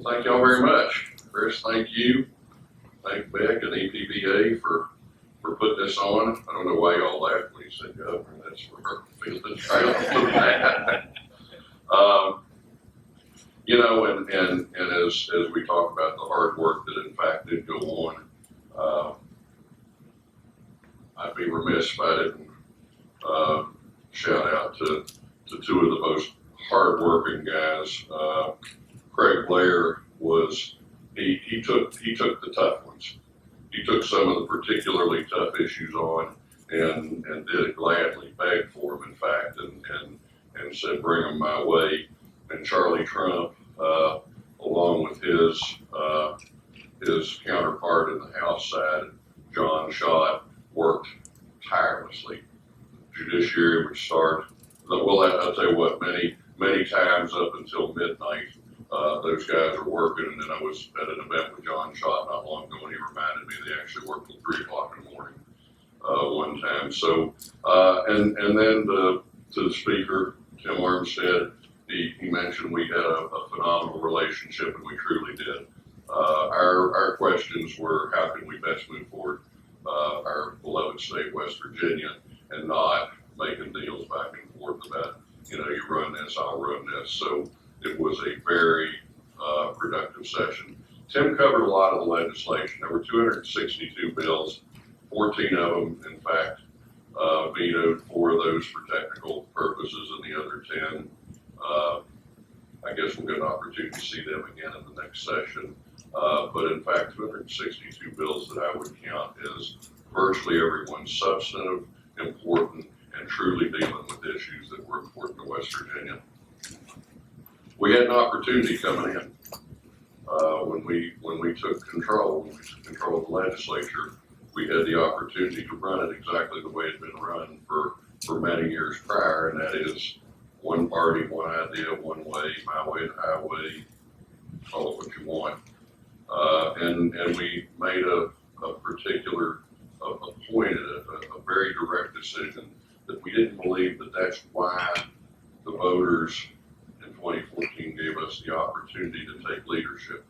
Well, thank y'all very much. Chris, thank you. Thank Beck and EPBA for putting this on. I don't know why y'all laughed when you said governor. That's for her feelings right off the bat. You know, and as we talk about the hard work that in fact did go on, I'd be remiss if I didn't shout out to two of the most hardworking guys. Craig Blair was, he took the tough ones. He took some of the particularly tough issues on and did it gladly, begged for them in fact, and said bring them my way. And Charlie Trump, along with his counterpart in the House side, John Schott, worked tirelessly. Judiciary would start, well, I'll tell you what, many times up until midnight, those guys were working, and then I was at an event with John Schott not long ago, and he reminded me they actually worked till 3 o'clock in the morning one time. So, and then to the speaker, Tim Armstead, he mentioned we had a phenomenal relationship, and we truly did. Our questions were, how can we best move forward our beloved state, West Virginia, and not making deals back and forth about, you know, you run this, I'll run this. So it was a very productive session. Tim covered a lot of the legislation. There were 262 bills, 14 of them, in fact, vetoed, 4 of those for technical purposes, and the other 10, I guess we'll get an opportunity to see them again in the next session. But in fact, 262 bills that I would count as virtually everyone's substantive, important, and truly dealing with issues that were important to West Virginia. We had an opportunity coming in when we took control of the legislature. We had the opportunity to run it exactly the way it had been run for many years prior, and that is one party, one idea, one way, my way, the highway, call it what you want. And we made a particular point, a very direct decision that we didn't believe that that's why the voters in 2014 gave us the opportunity to take leadership.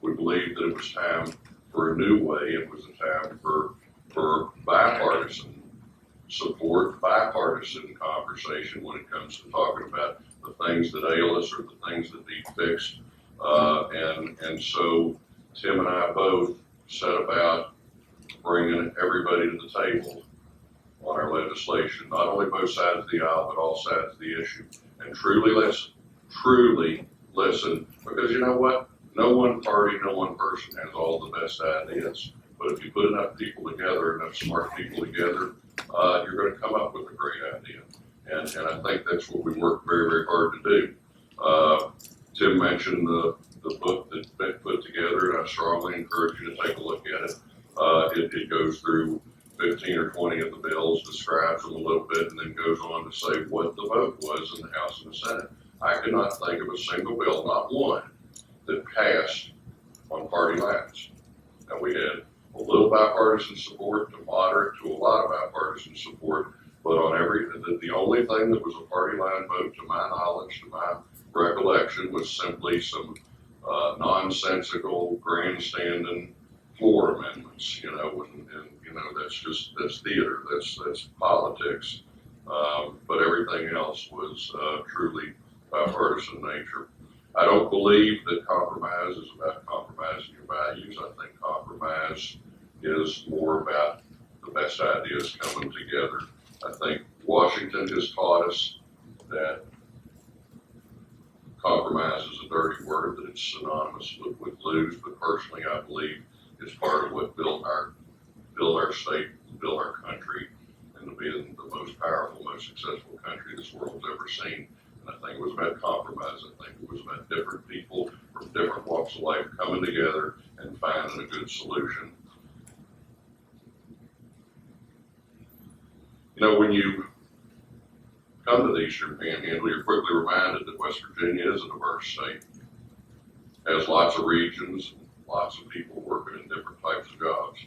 We believed that it was time for a new way. It was a time for bipartisan support, bipartisan conversation when it comes to talking about the things that ail us or the things that need fixed. And so Tim and I both set about bringing everybody to the table on our legislation, not only both sides of the aisle, but all sides of the issue, and truly listen, because you know what? No one party, no one person has all the best ideas, but if you put enough people together, enough smart people together, you're going to come up with a great idea. And I think that's what we work very, very hard to do. Tim mentioned the book that Beck put together, and I strongly encourage you to take a look at it. It goes through 15 or 20 of the bills, describes them a little bit, and then goes on to say what the vote was in the House and the Senate. I cannot think of a single bill, not one, that passed on party lines. Now we had a little bipartisan support to moderate to a lot of bipartisan support, but on the only thing that was a party line vote, to my knowledge, to my recollection, was simply some nonsensical, grandstanding floor amendments, you know, and you know, that's theater, that's politics, but everything else was truly bipartisan nature. I don't believe that compromise is about compromising your values. I think compromise is more about the best ideas coming together. I think Washington has taught us that compromise is a dirty word, that it's synonymous with lose, but personally I believe it's part of what built our state, built our country into being the most powerful, most successful country this world's ever seen. And I think it was about compromise. I think it was about different people from different walks of life coming together and finding a good solution. You know, when you come to the Eastern Panhandle, you're quickly reminded that West Virginia is a diverse state. It has lots of regions, lots of people working in different types of jobs.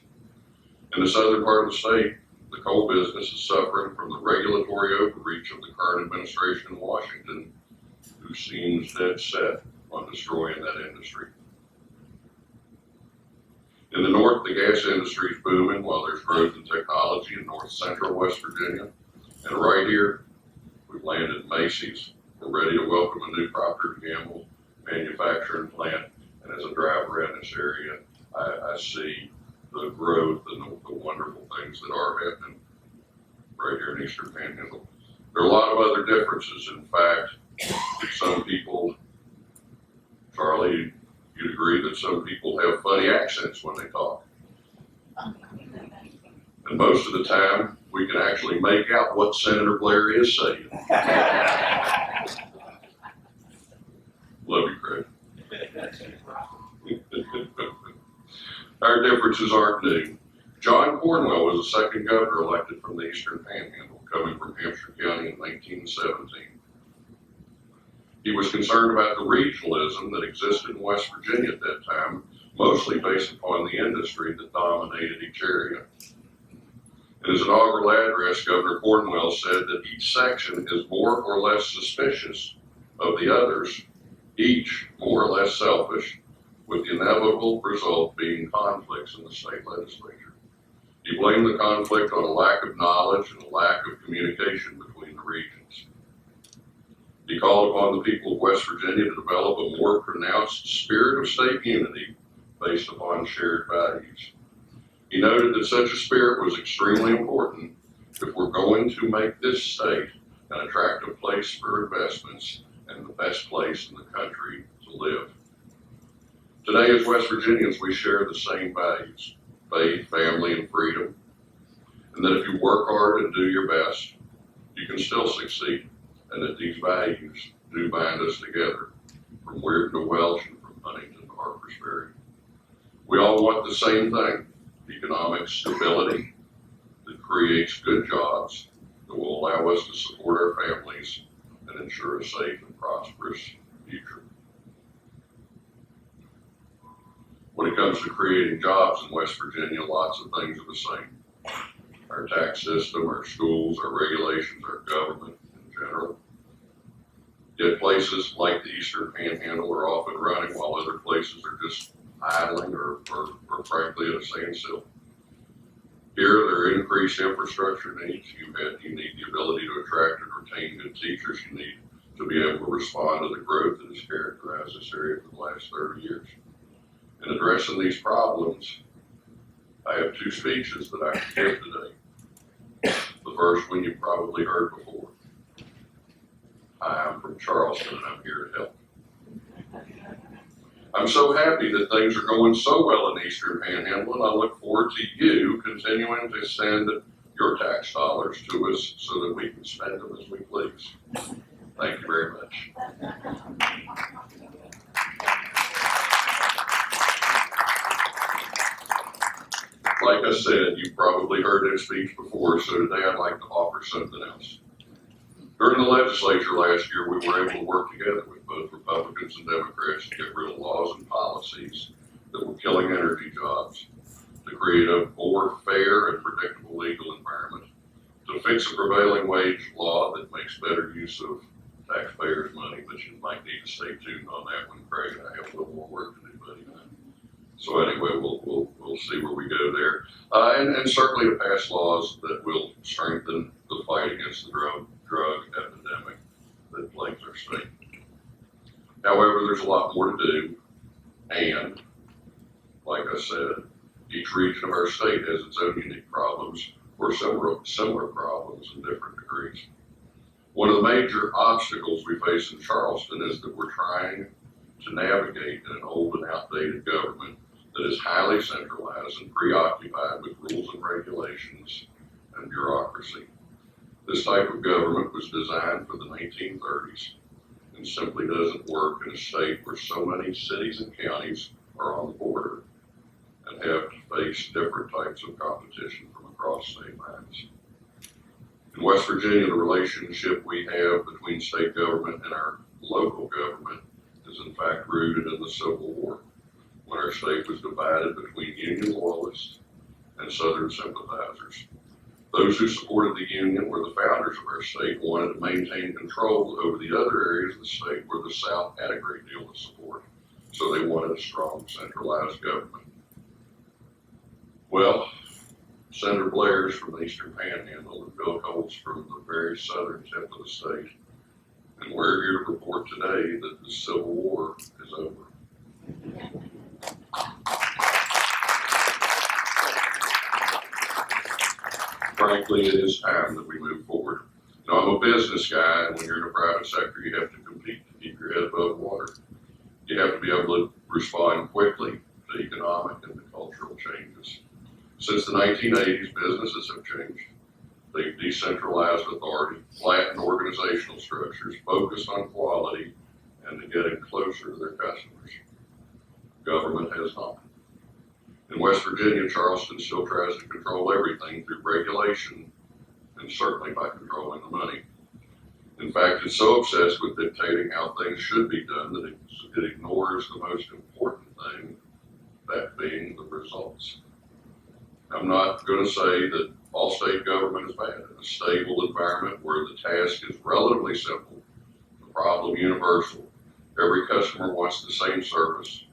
In the southern part of the state, the coal business is suffering from the regulatory overreach of the current administration in Washington, who seems dead set on destroying that industry. In the north, the gas industry is booming while there's growth in technology in north central West Virginia. And right here, we've landed Macy's. We're ready to welcome a new Procter & Gamble manufacturing plant. And as I drive around this area, I see the growth and the wonderful things that are happening right here in Eastern Panhandle. There are a lot of other differences. In fact, some people, Charlie, you'd agree that some people have funny accents when they talk. And most of the time, we can actually make out what Senator Blair is saying. Love you, Craig. Our differences aren't new. John Cornwell was the second governor elected from the Eastern Panhandle, coming from Hampshire County in 1917. He was concerned about the regionalism that existed in West Virginia at that time, mostly based upon the industry that dominated each area. In his inaugural address, Governor Cornwell said that each section is more or less suspicious of the others, each more or less selfish, with the inevitable result being conflicts in the state legislature. He blamed the conflict on a lack of knowledge and a lack of communication between the regions. He called upon the people of West Virginia to develop a more pronounced spirit of state unity based upon shared values. He noted that such a spirit was extremely important if we're going to make this state an attractive place for investments and the best place in the country to live. Today, as West Virginians, we share the same values: faith, family, and freedom, and that if you work hard and do your best, you can still succeed, and that these values do bind us together, from Weird to Welch and from Huntington to Harper's Ferry. We all want the same thing: economic stability that creates good jobs that will allow us to support our families and ensure a safe and prosperous future. When it comes to creating jobs in West Virginia, lots of things are the same. Our tax system, our schools, our regulations, our government in general. Yet places like the Eastern Panhandle are often running while other places are just idling or frankly at a standstill. Here, there are increased infrastructure needs. You need the ability to attract and retain good teachers. You need to be able to respond to the growth that has characterized this area for the last 30 years. In addressing these problems, I have two speeches that I can give today. The first one you've probably heard before. Hi, I'm from Charleston and I'm here to help. I'm so happy that things are going so well in the Eastern Panhandle, and I look forward to you continuing to send your tax dollars to us so that we can spend them as we please. Thank you very much. Like I said, you've probably heard that speech before, so today I'd like to offer something else. During the legislature last year, we were able to work together with both Republicans and Democrats to get rid of laws and policies that were killing energy jobs, to create a more fair and predictable legal environment, to fix a prevailing wage law that makes better use of taxpayers' money, but you might need to stay tuned on that one, Craig. I have a little more work to do, buddy. So anyway, we'll see where we go there. And certainly to pass laws that will strengthen the fight against the drug epidemic that plagues our state. However, there's a lot more to do, and like I said, each region of our state has its own unique problems or similar problems in different degrees. One of the major obstacles we face in Charleston is that we're trying to navigate in an old and outdated government that is highly centralized and preoccupied with rules and regulations and bureaucracy. This type of government was designed for the 1930s and simply doesn't work in a state where so many cities and counties are on the border and have to face different types of competition from across state lines. In West Virginia, the relationship we have between state government and our local government is in fact rooted in the Civil War, when our state was divided between Union loyalists and Southern sympathizers. Those who supported the Union were the founders of our state, wanted to maintain control over the other areas of the state where the South had a great deal of support. So they wanted a strong centralized government. Well, Senator Blair's from the Eastern Panhandle and Bill Cole's from the very southern tip of the state. And we're here to report today that the Civil War is over. Frankly, it is time that we move forward. Now, I'm a business guy, and when you're in the private sector, you have to compete to keep your head above water. You have to be able to respond quickly to economic and cultural changes. Since the 1980s, businesses have changed. They've decentralized authority, flattened organizational structures, focused on quality, and to getting closer to their customers. Government has not. In West Virginia, Charleston still tries to control everything through regulation and certainly by controlling the money. In fact, it's so obsessed with dictating how things should be done that it ignores the most important thing, that being the results. I'm not going to say that all state government is bad. In a stable environment where the task is relatively simple, the problem universal, every customer wants the same service,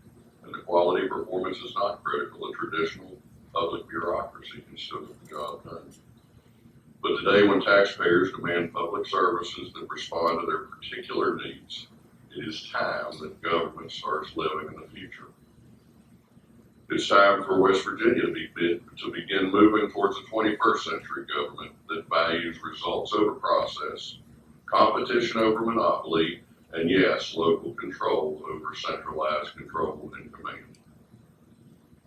and the quality of performance is not critical, a traditional public bureaucracy can still get the job done. But today, when taxpayers demand public services that respond to their particular needs, it is time that government starts living in the future. It's time for West Virginia to begin moving towards a 21st century government that values results over process, competition over monopoly, and yes, local control over centralized control and command.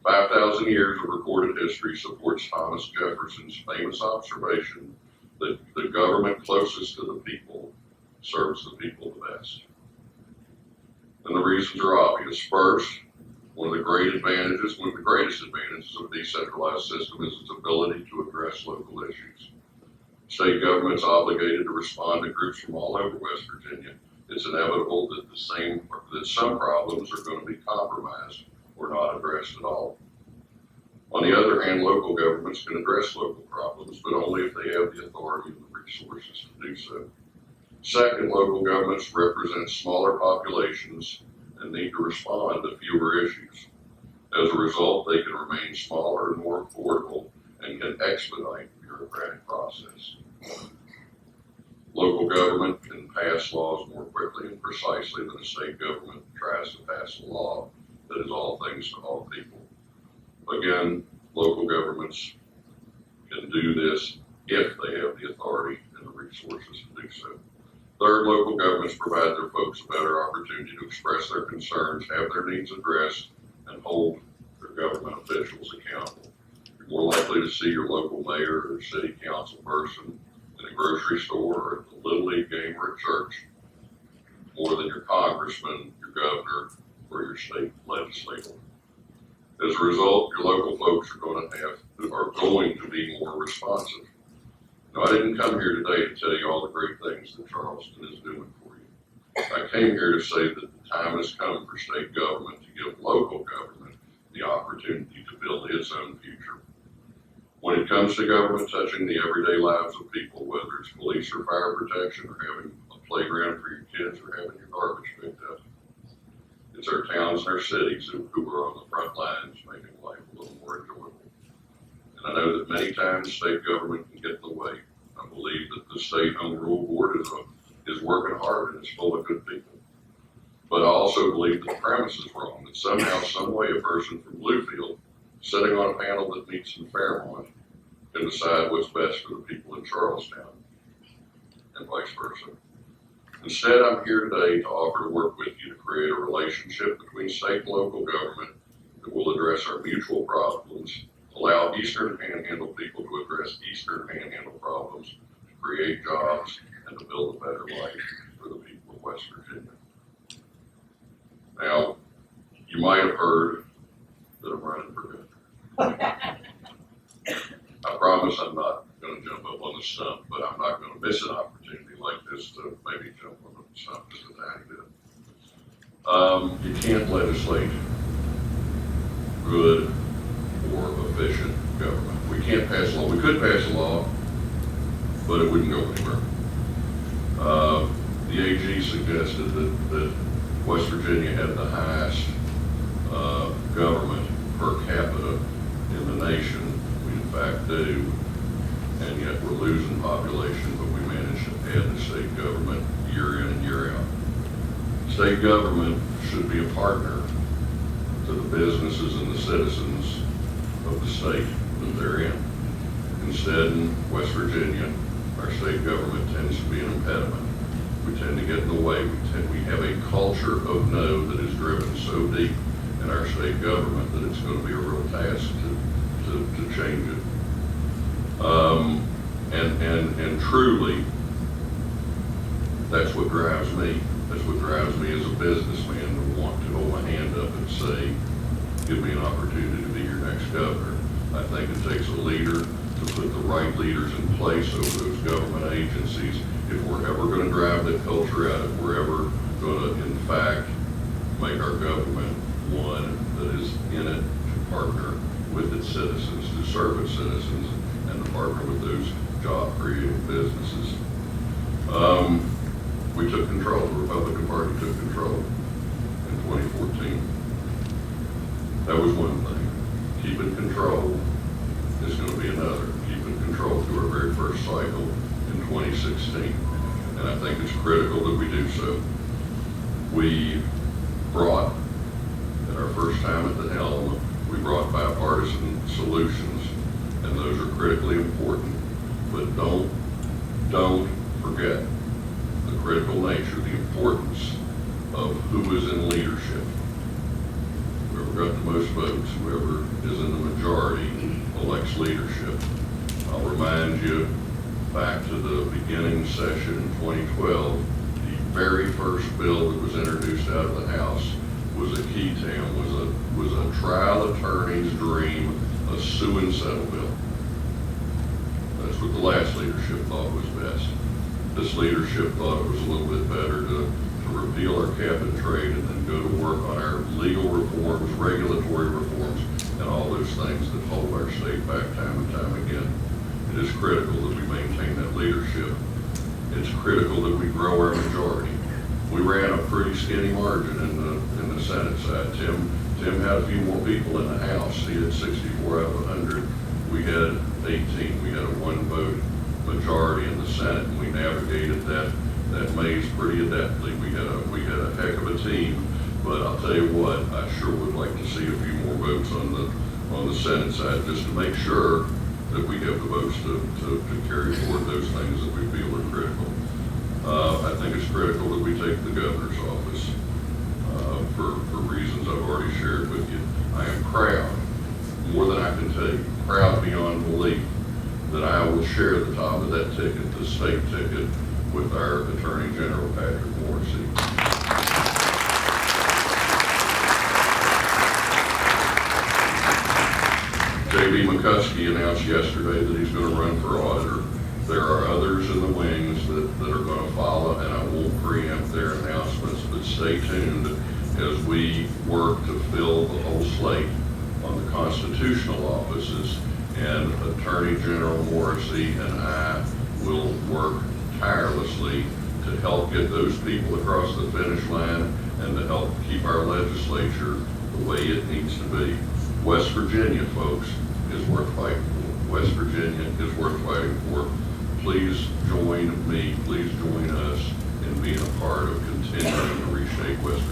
5,000 years of recorded history supports Thomas Jefferson's famous observation that the government closest to the people serves the people the best. And the reasons are obvious. First, one of the greatest advantages of a decentralized system is its ability to address local issues. State government's obligated to respond to groups from all over West Virginia. It's inevitable that some problems are going to be compromised or not addressed at all. On the other hand, local governments can address local problems, but only if they have the authority and the resources to do so. Second, local governments represent smaller populations and need to respond to fewer issues. As a result, they can remain smaller and more affordable and can expedite the bureaucratic process. Local government can pass laws more quickly and precisely than a state government tries to pass a law that is all things to all people. Again, local governments can do this if they have the authority and the resources to do so. Third, local governments provide their folks a better opportunity to express their concerns, have their needs addressed, and hold their government officials accountable. You're more likely to see your local mayor or city council person in a grocery store or at the Little League game or at church more than your congressman, your governor, or your state legislator. As a result, your local folks are going to be more responsive. Now, I didn't come here today to tell you all the great things that Charleston is doing for you. I came here to say that the time has come for state government to give local government the opportunity to build its own future. When it comes to government touching the everyday lives of people, whether it's police or fire protection or having a playground for your kids or having your garbage picked up, it's our towns and our cities who are on the front lines making life a little more enjoyable. And I know that many times state government can get in the way. I believe that the State Home Rule Board is working hard and it's full of good people. But I also believe that the premise is wrong, that somehow, some way, a person from Bluefield sitting on a panel that meets in Fairmont can decide what's best for the people in Charlestown and vice versa. Instead, I'm here today to offer to work with you to create a relationship between state and local government that will address our mutual problems, allow Eastern Panhandle people to address Eastern Panhandle problems, to create jobs, and to build a better life for the people of West Virginia. Now, you might have heard that I'm running for governor. I promise I'm not going to jump up on the stump, but I'm not going to miss an opportunity like this to maybe jump on the stump just a tiny bit. You can't legislate good or efficient government. We can't pass a law. We could pass a law, but it wouldn't go anywhere. The AG suggested that West Virginia had the highest government per capita in the nation. We in fact do, and yet we're losing population, but we manage to add the state government year in and year out. State government should be a partner to the businesses and the citizens of the state that they're in. Instead, in West Virginia, our state government tends to be an impediment. We tend to get in the way. We have a culture of no that is driven so deep in our state government that it's going to be a real task to change it. And truly, that's what drives me. That's what drives me as a businessman to want to hold my hand up and say, give me an opportunity to be your next governor. I think it takes a leader to put the right leaders in place over those government agencies if we're ever going to drive that culture out, if we're ever going to, in fact, make our government one that is in it to partner with its citizens, to serve its citizens, and to partner with those job-creating businesses. We took control. The Republican Party took control in 2014. That was one thing. Keeping control is going to be another. Keeping control through our very first cycle in 2016. And I think it's critical that we do so. We brought, at our first time at the helm, we brought bipartisan solutions, and those are critically important. But don't forget the critical nature, the importance of who is in leadership. Whoever got the most votes, whoever is in the majority elects leadership. I'll remind you back to the beginning session in 2012, the very first bill that was introduced out of the House was a key term, was a trial attorney's dream, a sue and settle bill. That's what the last leadership thought was best. This leadership thought it was a little bit better to repeal our cap and trade and then go to work on our legal reforms, regulatory reforms, and all those things that hold our state back time and time again. It is critical that we maintain that leadership. It's critical that we grow our majority. We ran a pretty skinny margin in the Senate side. Tim had a few more people in the House. He had 64 out of 100. We had 18. We had a one-vote majority in the Senate, and we navigated that maze pretty adeptly. We had a heck of a team, but I'll tell you what, I sure would like to see a few more votes on the Senate side, just to make sure that we have the votes to carry forward those things that we feel are critical. I think it's critical that we take the governor's office for reasons I've already shared with you. I am proud, more than I can tell you, proud beyond belief, that I will share the top of that ticket, the state ticket, with our Attorney General, Patrick Morrissey. J.B. McCuskey announced yesterday that he's going to run for auditor. There are others in the wings that are going to follow, and I won't preempt their announcements, but stay tuned as we work to fill the whole slate on the constitutional offices, and Attorney General Morrissey and I will work tirelessly to help get those people across the finish line and to help keep our legislature the way it needs to be. West Virginia, folks, is worth fighting for. West Virginia is worth fighting for. Please join me, please join us in being a part of continuing to reshape West